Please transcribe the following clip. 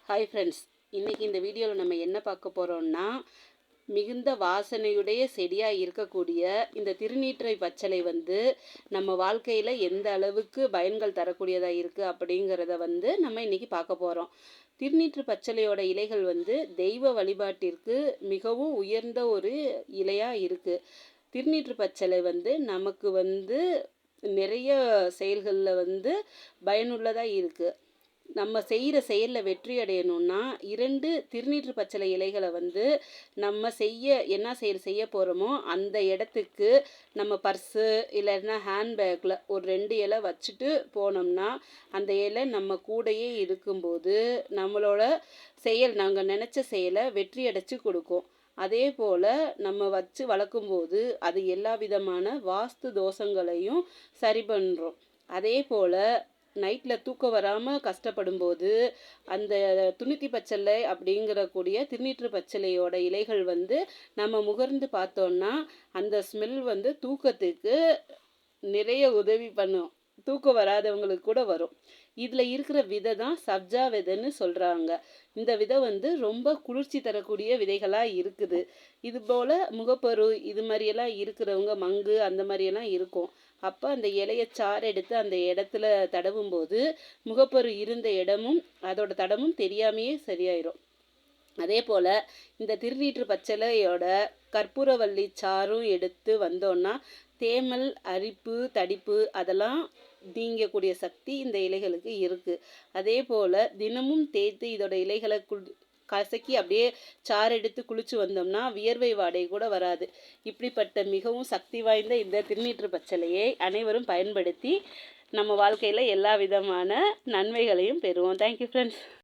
Hi friends, இன்றைக்கி இந்த வீடியோவில் நம்ம என்ன பார்க்க போகிறோம்னா, மிகுந்த வாசனையுடைய செடியாக இருக்கக்கூடிய இந்த திருநீற்றை பச்சளை நம்ம வாழ்க்கையில் எந்த அளவுக்கு பயன்கள் தரக்கூடியதாக இருக்குது அப்படிங்கிறத நம்ம இன்றைக்கி பார்க்க போகிறோம். திருநீற்று பச்சளையோட இலைகள் தெய்வ வழிபாட்டிற்கு மிகவும் உயர்ந்த ஒரு இலையாக இருக்குது. திருநீற்று பச்சளை நமக்கு நிறைய செயல்களில் பயனுள்ளதாக இருக்குது. நம்ம செய்கிற செயலில் வெற்றி அடையணும்னா 2 திருநீற்று பச்சளை இலைகளை நம்ம என்ன செய்ய போகிறோமோ அந்த இடத்துக்கு நம்ம பர்ஸு இல்லைன்னா ஹேண்ட்பேக்கில் ஒரு 2 இலை வச்சுட்டு போனோம்னா அந்த இலை நம்ம கூடையே இருக்கும்போது நம்மளோட நாங்கள் நினச்ச செயலை வெற்றி அடைச்சி கொடுக்கும். அதே போல் நம்ம வச்சு வளர்க்கும்போது அது எல்லா விதமான வாஸ்து தோஷங்களையும் சரி பண்ணுறோம். அதே போல் நைட்டில் தூக்கம் வராமல் கஷ்டப்படும்போது அந்த துணித்தி பச்சளை அப்படிங்கிறக்கூடிய திருநீற்று பச்சளையோட இலைகள் நம்ம முகர்ந்து பார்த்தோன்னா அந்த ஸ்மெல் தூக்கத்துக்கு நிறைய உதவி பண்ணும். தூக்கம் வராதவங்களுக்கு கூட வரும். இதில் இருக்கிற விதை தான் சப்ஜா விதைன்னு சொல்கிறாங்க. இந்த விதை ரொம்ப குளிர்ச்சி தரக்கூடிய விதைகளாக இருக்குது. இது போல் முகப்பரு இது மாதிரியெல்லாம் இருக்கிறவங்க மங்கு அந்த மாதிரியெல்லாம் இருக்கும். அப்போ அந்த இலையை சாறு எடுத்து அந்த இடத்துல தடவும் போது முகப்பரு இருந்த இடமும் அதோட தடமும் தெரியாமையே சரியாயிடும். அதே போல் இந்த திருநீற்று பச்சளையோட கற்பூரவள்ளி சாறும் எடுத்து வந்தோன்னா தேமல், அரிப்பு, தடிப்பு அதெல்லாம் நீங்கக்கூடிய சக்தி இந்த இலைகளுக்கு இருக்குது. அதே போல் தினமும் தேய்த்து இதோட இலைகளை கசக்கி அப்படியே சாறு எடுத்து குளிச்சு வந்தோம்னா வியர்வை வாடை கூட வராது. இப்படிப்பட்ட மிகவும் சக்தி வாய்ந்த இந்த திருநீற்று பச்சளையை அனைவரும் பயன்படுத்தி நம்ம வாழ்க்கையில் எல்லா விதமான நன்மைகளையும் பெறுவோம். Thank you friends.